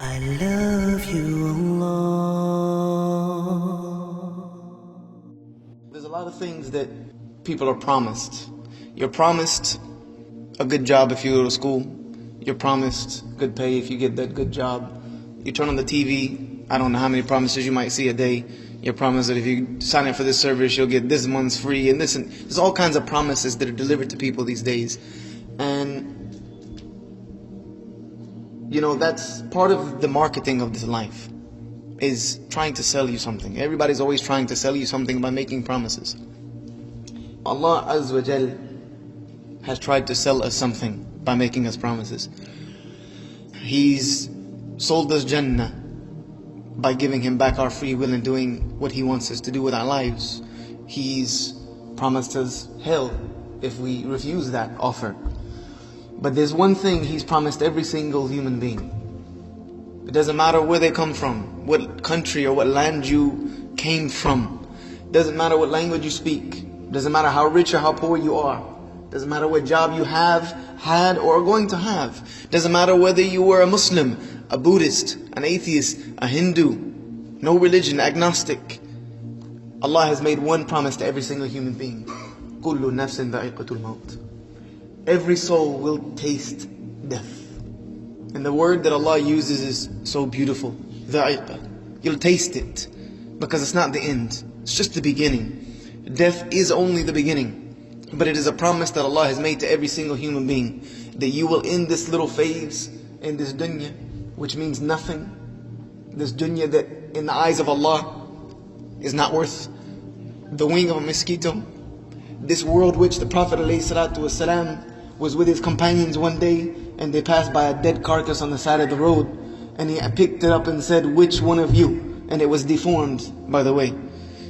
I love you, Allah. There's a lot of things that people are promised. You're promised a good job if you go to school. You're promised good pay if you get that good job. You turn on the TV, I don't know how many promises you might see a day. You're promised that if you sign up for this service, you'll get this month's free, and there's all kinds of promises that are delivered to people these days. And that's part of the marketing of this life, is trying to sell you something. Everybody's always trying to sell you something by making promises. Allah Azza wa Jal has tried to sell us something by making us promises. He's sold us Jannah by giving Him back our free will and doing what He wants us to do with our lives. He's promised us hell if we refuse that offer. But there's one thing He's promised every single human being. It doesn't matter where they come from, what country or what land you came from. It doesn't matter what language you speak. It doesn't matter how rich or how poor you are. It doesn't matter what job you have, had, or are going to have. It doesn't matter whether you were a Muslim, a Buddhist, an atheist, a Hindu, no religion, agnostic. Allah has made one promise to every single human being. كُلُّ نَفْسٍ ذَائِقَةُ الْمَوْتِ. Every soul will taste death. And the word that Allah uses is so beautiful. ذَائِقَةُ. You'll taste it, because it's not the end. It's just the beginning. Death is only the beginning. But it is a promise that Allah has made to every single human being, that you will end this little phase in this dunya, which means nothing. This dunya that in the eyes of Allah is not worth the wing of a mosquito. This world which the Prophet ﷺ was with his companions one day, and they passed by a dead carcass on the side of the road, and he picked it up and said, "Which one of you," and it was deformed, by the way.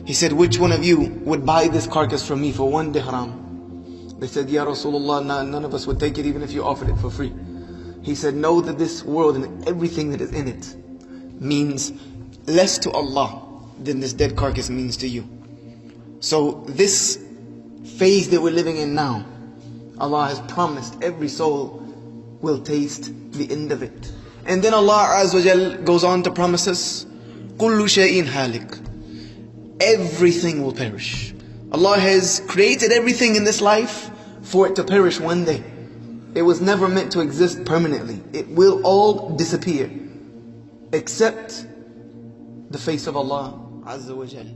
He said, "Which one of you would buy this carcass from me for 1 dirham?" They said, "Ya Rasulullah, none of us would take it even if you offered it for free." He said, "Know that this world and everything that is in it means less to Allah than this dead carcass means to you." So this phase that we're living in now, Allah has promised every soul will taste the end of it. And then Allah Azza wa Jal goes on to promise us, كُلُّ شَيْءٍ هَالِكٍ. Everything will perish. Allah has created everything in this life for it to perish one day. It was never meant to exist permanently. It will all disappear, except the face of Allah Azza wa Jal.